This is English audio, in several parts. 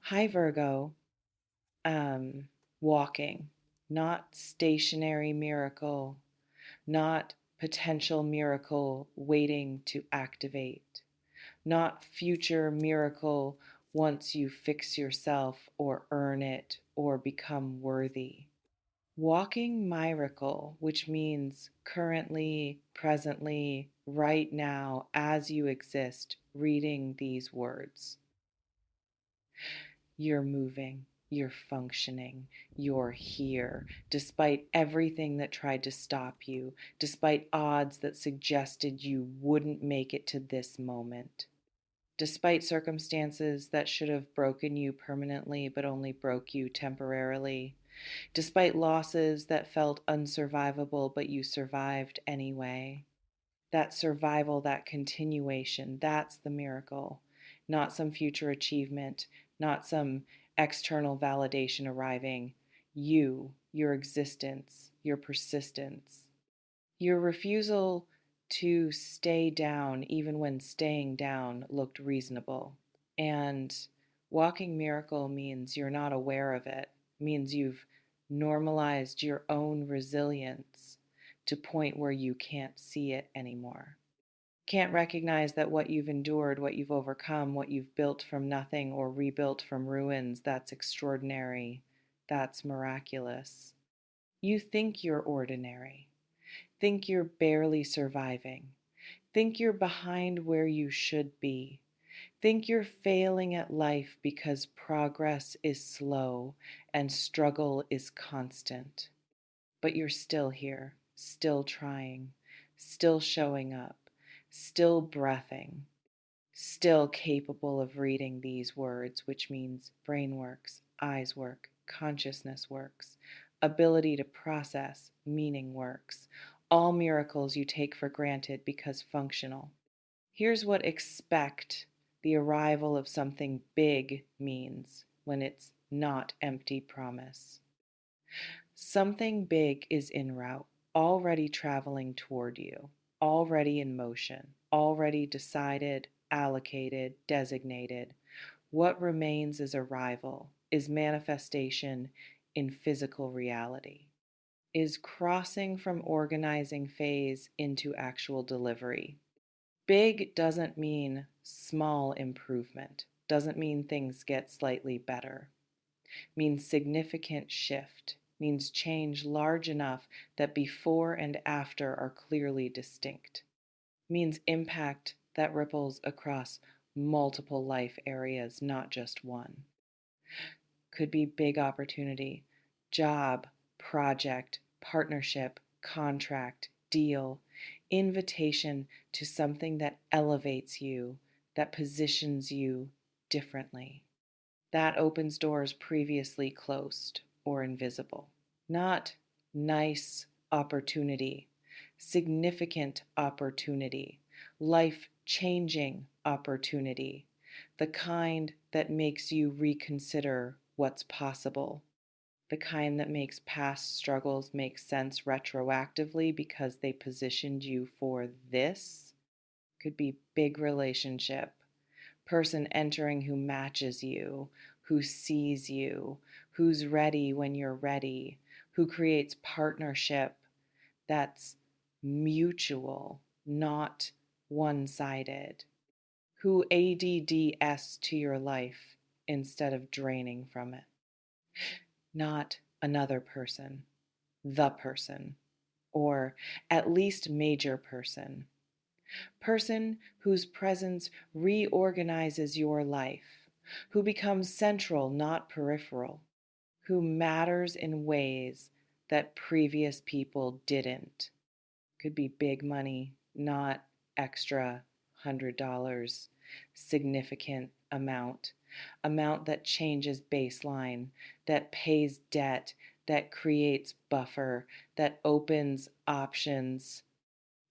Hi, Virgo. Um, Walking, not stationary miracle, not potential miracle waiting to activate, not future miracle once you fix yourself or earn it or become worthy. Walking miracle, which means currently, presently, right now, as you exist, reading these words. You're moving, you're functioning, you're here, despite everything that tried to stop you, despite odds that suggested you wouldn't make it to this moment, despite circumstances that should have broken you permanently but only broke you temporarily, despite losses that felt unsurvivable but you survived anyway. That survival, that continuation, that's the miracle, not some future achievement, not some external validation arriving. You, your existence, your persistence, your refusal to stay down even when staying down looked reasonable. And walking miracle means you're not aware of it, means you've normalized your own resilience to point where you can't see it anymore. Can't recognize that what you've endured, what you've overcome, what you've built from nothing or rebuilt from ruins, that's extraordinary. That's miraculous. You think you're ordinary. Think you're barely surviving. Think you're behind where you should be. Think you're failing at life because progress is slow and struggle is constant. But you're still here, still trying, still showing up, still breathing, still capable of reading these words, which means brain works, eyes work, consciousness works, ability to process, meaning works. All miracles you take for granted because functional. Here's what expect the arrival of something big means when it's not empty promise. Something big is en route, already traveling toward you, already in motion, already decided, allocated, designated. What remains is arrival, is manifestation in physical reality, is crossing from organizing phase into actual delivery. Big doesn't mean small improvement, doesn't mean things get slightly better, means significant shift, means change large enough that before and after are clearly distinct, means impact that ripples across multiple life areas, not just one. Could be big opportunity, job, project, partnership, contract, deal, invitation to something that elevates you, that positions you differently. That opens doors previously closed or invisible. Not nice opportunity, significant opportunity, life changing opportunity, the kind that makes you reconsider what's possible, the kind that makes past struggles make sense retroactively because they positioned you for this. Could be big relationship, person entering who matches you, who sees you, who's ready when you're ready, who creates partnership that's mutual, not one sided, who ADDS to your life instead of draining from it. Not another person, the person, or at least major person. Person whose presence reorganizes your life, who becomes central, not peripheral, who matters in ways that previous people didn't. Could be big money, not extra $100, significant amount that changes baseline, that pays debt, that creates buffer, that opens options,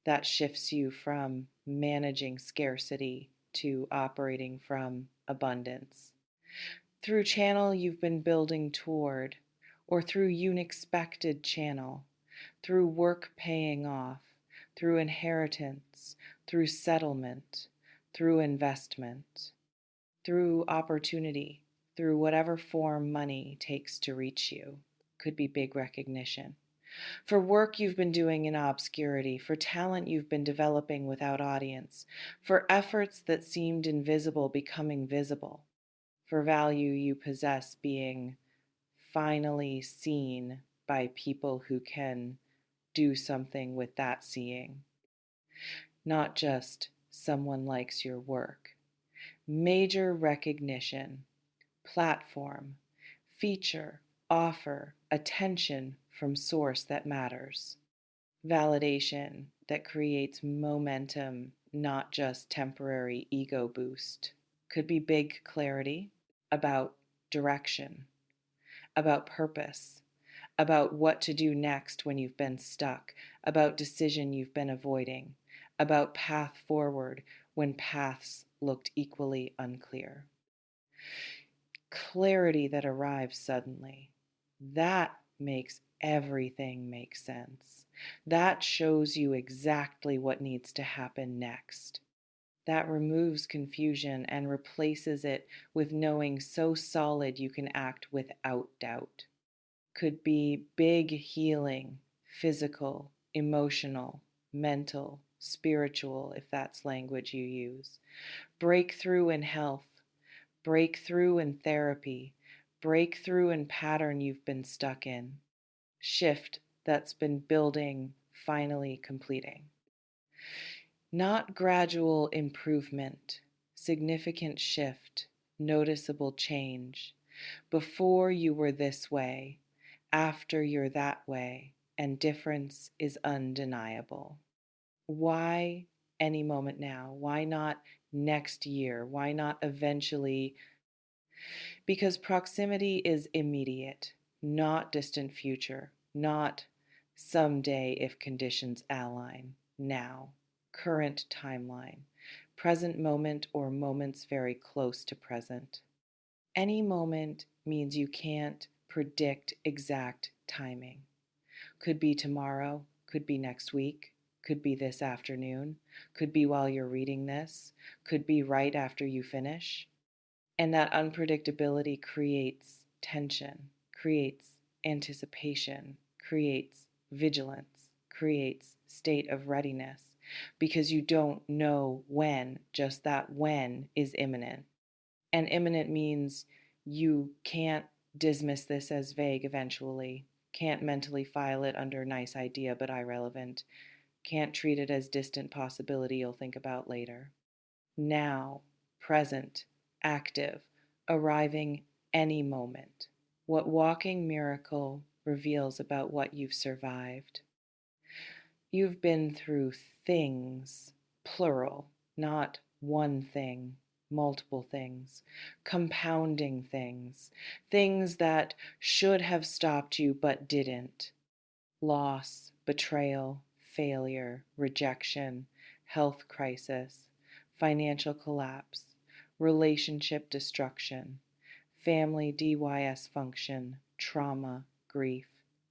that shifts you from managing scarcity to operating from abundance. Through channel you've been building toward, or through unexpected channel, through work paying off, through inheritance, through settlement, through investment, through opportunity, through whatever form money takes to reach you. Could be big recognition. For work you've been doing in obscurity, for talent you've been developing without audience, for efforts that seemed invisible becoming visible, for value you possess being finally seen by people who can do something with that seeing. Not just someone likes your work. Major recognition, platform, feature, offer, attention from source that matters. Validation that creates momentum, not just temporary ego boost. Could be big clarity about direction, about purpose, about what to do next when you've been stuck, about decision you've been avoiding, about path forward when paths looked equally unclear. Clarity that arrives suddenly. That makes everything make sense. That shows you exactly what needs to happen next. That removes confusion and replaces it with knowing so solid you can act without doubt. Could be big healing, physical, emotional, mental, spiritual, if that's language you use. Breakthrough in health, breakthrough in therapy, breakthrough in pattern you've been stuck in. Shift that's been building, finally completing. Not gradual improvement, significant shift, noticeable change. Before you were this way, after you're that way, and difference is undeniable. Why any moment now? Why not next year? Why not eventually? Because proximity is immediate, not distant future, not someday if conditions align, now, current timeline, present moment or moments very close to present. Any moment means you can't predict exact timing. Could be tomorrow, could be next week, could be this afternoon, could be while you're reading this, could be right after you finish. And that unpredictability creates tension, creates anticipation, creates vigilance, creates state of readiness, because you don't know when, just that when is imminent. And imminent means you can't dismiss this as vague eventually, can't mentally file it under nice idea but irrelevant, can't treat it as distant possibility you'll think about later. Now, present, active, arriving any moment. What walking miracle reveals about what you've survived. You've been through things, plural, not one thing, multiple things, compounding things, things that should have stopped you but didn't. Loss, betrayal, failure, rejection, health crisis, financial collapse, relationship destruction, family dysfunction, trauma, grief.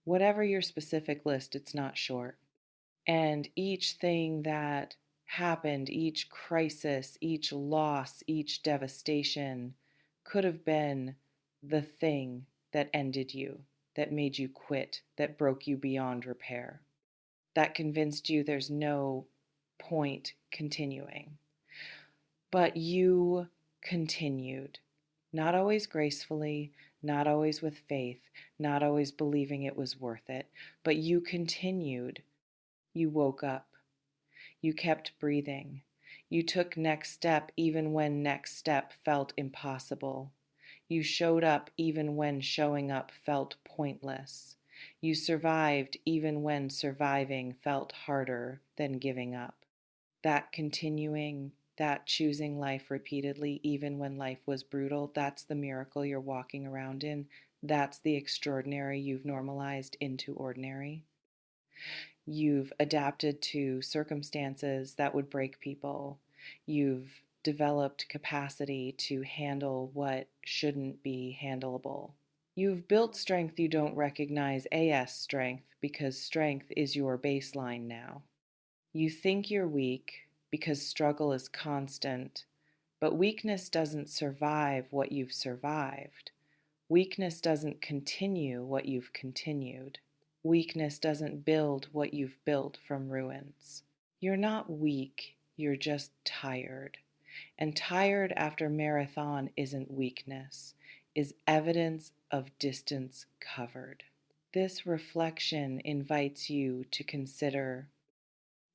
Whatever your specific list, it's not short. And each thing that happened, each crisis, each loss, each devastation could have been the thing that ended you, that made you quit, that broke you beyond repair, that convinced you there's no point continuing. But you continued, not always gracefully, not always with faith, not always believing it was worth it, but you continued. You woke up. You kept breathing. You took next step even when next step felt impossible. You showed up even when showing up felt pointless. You survived even when surviving felt harder than giving up. That continuing, that choosing life repeatedly even when life was brutal, that's the miracle you're walking around in. That's the extraordinary you've normalized into ordinary. You've adapted to circumstances that would break people. You've developed capacity to handle what shouldn't be handleable. You've built strength you don't recognize as strength because strength is your baseline now. You think you're weak because struggle is constant, But weakness doesn't survive what you've survived. Weakness doesn't continue what you've continued. Weakness doesn't build what you've built from ruins. You're not weak, you're just tired. And tired after marathon isn't weakness, is evidence of distance covered. This reflection invites you to consider,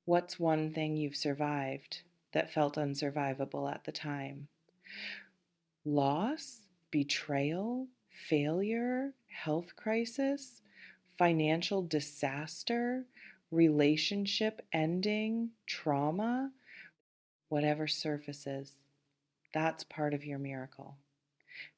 what's one thing you've survived that felt unsurvivable at the time? Loss, betrayal, failure, health crisis, financial disaster, relationship ending, trauma, whatever surfaces, that's part of your miracle.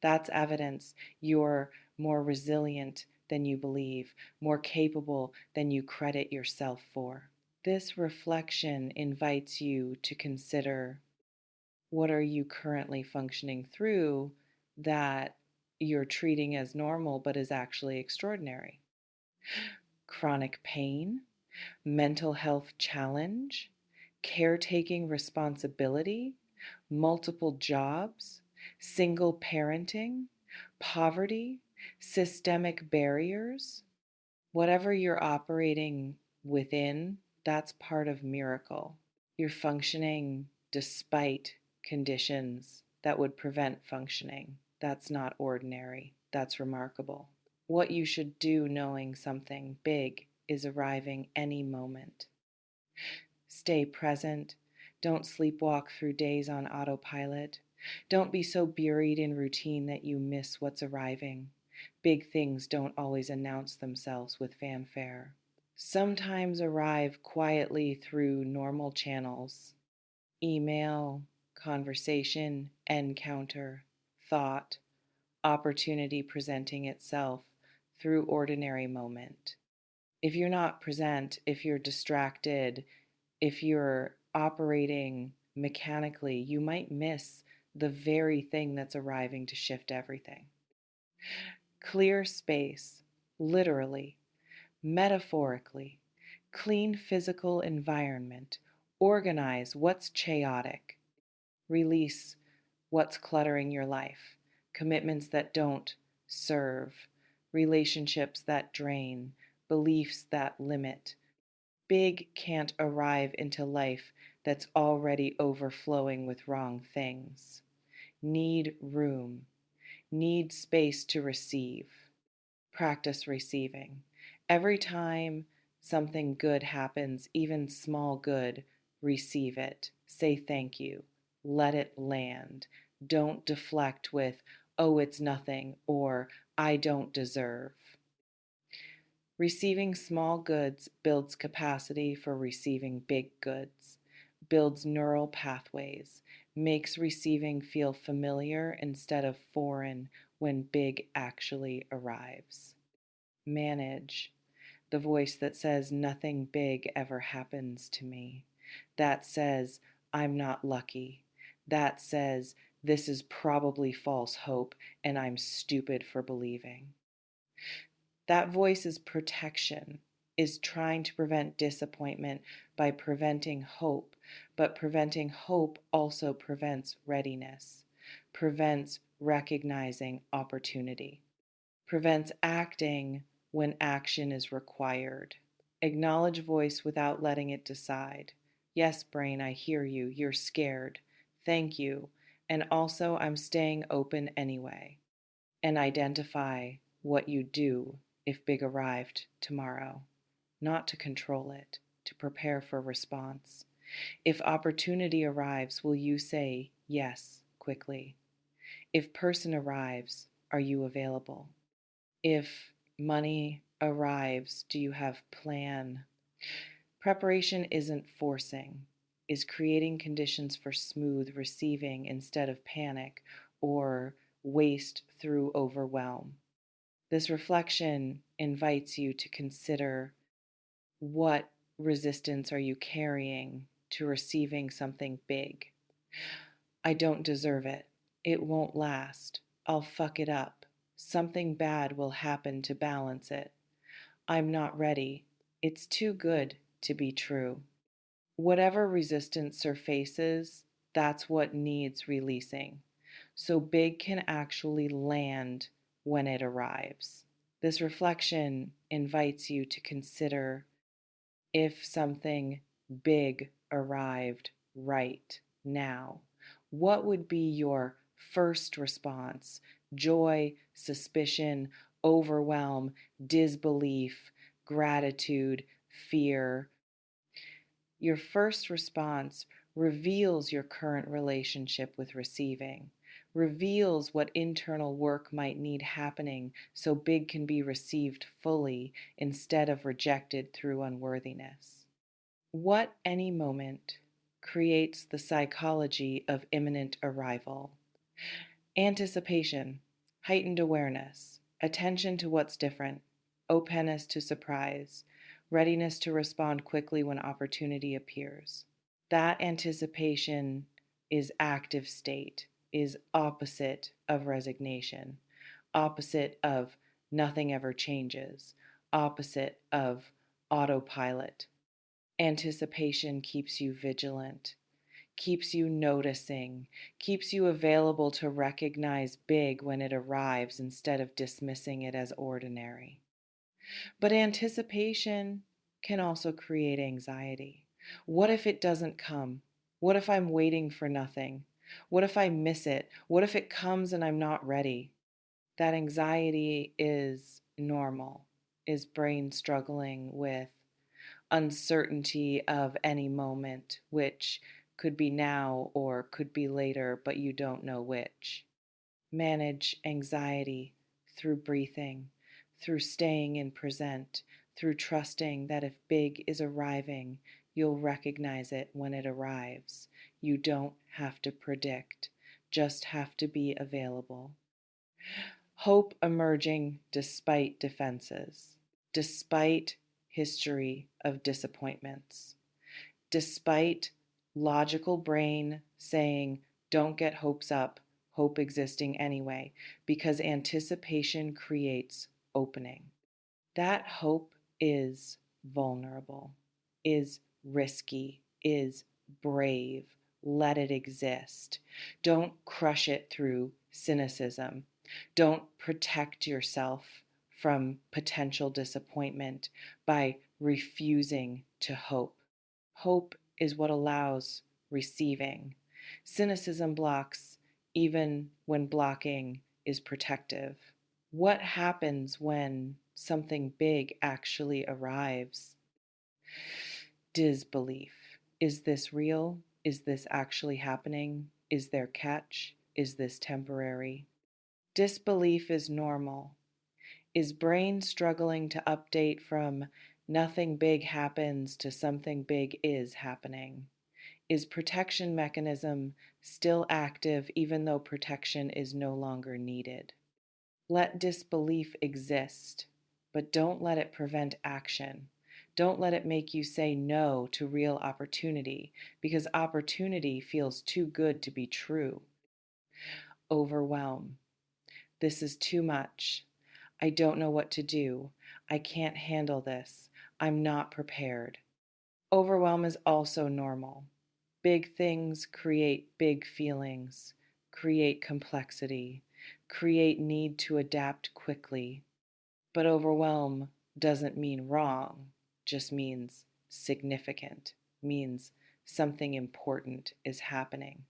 That's evidence you're more resilient than you believe, more capable than you credit yourself for. This reflection invites you to consider, what are you currently functioning through that you're treating as normal but is actually extraordinary? Chronic pain, mental health challenge, caretaking responsibility, multiple jobs, single parenting, poverty, systemic barriers. Whatever you're operating within, that's part of miracle. You're functioning despite conditions that would prevent functioning. That's not ordinary. That's remarkable. What you should do knowing something big is arriving any moment. Stay present. Don't sleepwalk through days on autopilot. Don't be so buried in routine that you miss what's arriving. Big things don't always announce themselves with fanfare. Sometimes arrive quietly through normal channels: email, conversation, encounter, thought, opportunity presenting itself through ordinary moment. If you're not present, if you're distracted, if you're operating mechanically, you might miss the very thing that's arriving to shift everything. Clear space, literally, metaphorically, clean physical environment, organize what's chaotic, release what's cluttering your life, commitments that don't serve, relationships that drain, beliefs that limit. Big can't arrive into life that's already overflowing with wrong things. Need room, need space to receive. Practice receiving. Every time something good happens, even small good, receive it. Say thank you. Let it land. Don't deflect with, oh, it's nothing, or I don't deserve. Receiving small goods builds capacity for receiving big goods, builds neural pathways, makes receiving feel familiar instead of foreign when big actually arrives. Manage, the voice that says nothing big ever happens to me, that says I'm not lucky, that says this is probably false hope and I'm stupid for believing. That voice is protection, is trying to prevent disappointment by preventing hope, but preventing hope also prevents readiness, prevents recognizing opportunity, prevents acting when action is required. Acknowledge voice without letting it decide. Yes, brain, I hear you. You're scared. Thank you. And also, I'm staying open anyway. And identify what you do if big arrived tomorrow. Not to control it, to prepare for response. If opportunity arrives, will you say yes quickly? If person arrives, are you available? If money arrives, do you have plan? Preparation isn't forcing, is creating conditions for smooth receiving instead of panic or waste through overwhelm. This reflection invites you to consider, what resistance are you carrying to receiving something big? I don't deserve it. It won't last. I'll fuck it up. Something bad will happen to balance it. I'm not ready. It's too good to be true. Whatever resistance surfaces, That's what needs releasing. So big can actually land when it arrives. This reflection invites you to consider if something big arrived right now. What would be your first response? Joy, suspicion, overwhelm, disbelief, gratitude, fear. Your first response reveals your current relationship with receiving, reveals what internal work might need happening so big can be received fully instead of rejected through unworthiness. What any moment creates the psychology of imminent arrival? Anticipation, heightened awareness, attention to what's different, openness to surprise, readiness to respond quickly when opportunity appears. That anticipation is active state, is opposite of resignation, opposite of nothing ever changes, opposite of autopilot. Anticipation keeps you vigilant, keeps you noticing, keeps you available to recognize big when it arrives instead of dismissing it as ordinary. But anticipation can also create anxiety. What if it doesn't come? What if I'm waiting for nothing? What if I miss it? What if it comes and I'm not ready? That anxiety is normal, is brain struggling with uncertainty of any moment, which could be now or could be later, but you don't know which. Manage anxiety through breathing, through staying in present, through trusting that if big is arriving, you'll recognize it when it arrives. You don't have to predict, just have to be available. Hope emerging despite defenses, despite history of disappointments, despite logical brain saying, don't get hopes up, hope existing anyway, because anticipation creates opening. That hope is vulnerable, is risky, is brave. Let it exist. Don't crush it through cynicism. Don't protect yourself from potential disappointment by refusing to hope. Hope is what allows receiving. Cynicism blocks even when blocking is protective. What happens when something big actually arrives? Disbelief. Is this real? Is this actually happening? Is there catch? Is this temporary? Disbelief is normal. Is brain struggling to update from nothing big happens to something big is happening? Is protection mechanism still active even though protection is no longer needed? Let disbelief exist, but don't let it prevent action. Don't let it make you say no to real opportunity because opportunity feels too good to be true. Overwhelm. This is too much. I don't know what to do. I can't handle this. I'm not prepared. Overwhelm is also normal. Big things create big feelings, create complexity, create need to adapt quickly. But overwhelm doesn't mean wrong, just means significant, means something important is happening.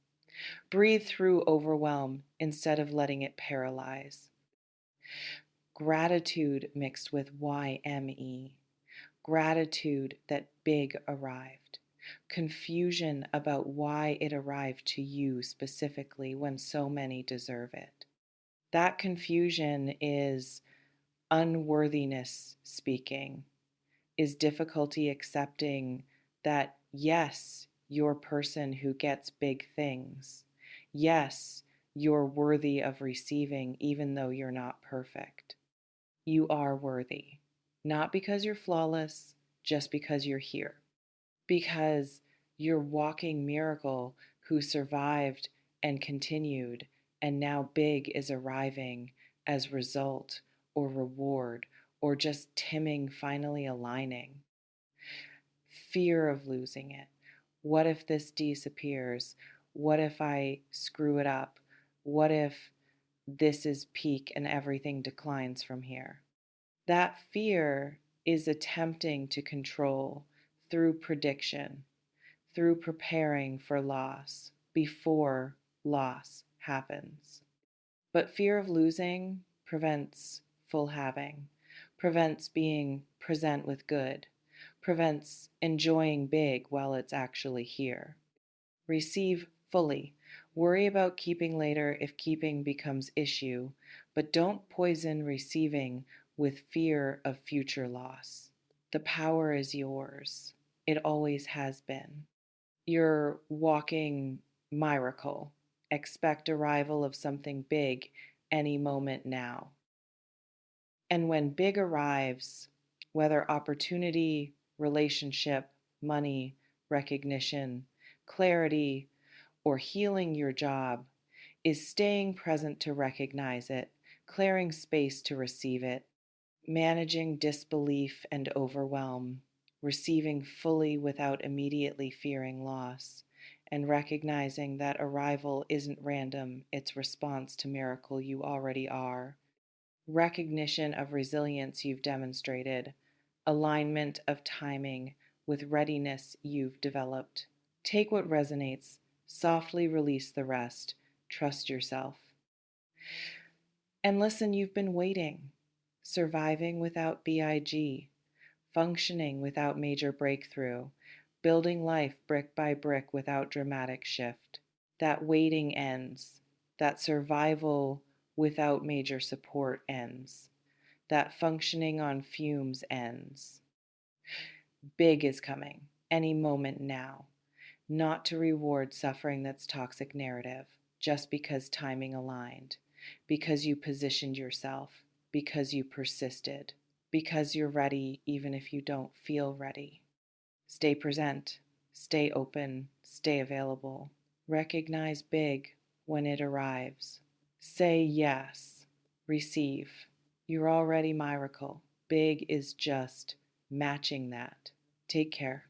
Breathe through overwhelm instead of letting it paralyze. Gratitude mixed with YME. Gratitude that big arrived. Confusion about why it arrived to you specifically when so many deserve it. That confusion is unworthiness speaking, is difficulty accepting that, yes, you're a person who gets big things. Yes, you're worthy of receiving even though you're not perfect. You are worthy, not because you're flawless, just because you're here. Because you're walking miracle who survived and continued, and now big is arriving as result or reward or just Timming finally aligning. Fear of losing it. What if this disappears? What if I screw it up? What if this is peak and everything declines from here? That fear is attempting to control through prediction, through preparing for loss before loss happens. But fear of losing prevents full having, prevents being present with good, prevents enjoying big while it's actually here. Receive fully. Worry about keeping later if keeping becomes issue, but don't poison receiving with fear of future loss. The power is yours. It always has been. You're walking miracle. Expect arrival of something big any moment now. And when big arrives, whether opportunity, relationship, money, recognition, clarity, or healing your job, is staying present to recognize it, clearing space to receive it, managing disbelief and overwhelm, receiving fully without immediately fearing loss, and recognizing that arrival isn't random, it's response to miracle you already are, recognition of resilience you've demonstrated, alignment of timing with readiness you've developed. Take what resonates, softly release the rest, trust yourself. And listen, you've been waiting, surviving without BIG, functioning without major breakthrough, building life brick by brick without dramatic shift. That waiting ends. That survival without major support ends. That functioning on fumes ends. Big is coming, any moment now. Not to reward suffering that's toxic narrative, just because timing aligned, because you positioned yourself, because you persisted, because you're ready even if you don't feel ready. Stay present, stay open, stay available. Recognize big when it arrives. Say yes, receive. You're already miracle. Big is just matching that. Take care.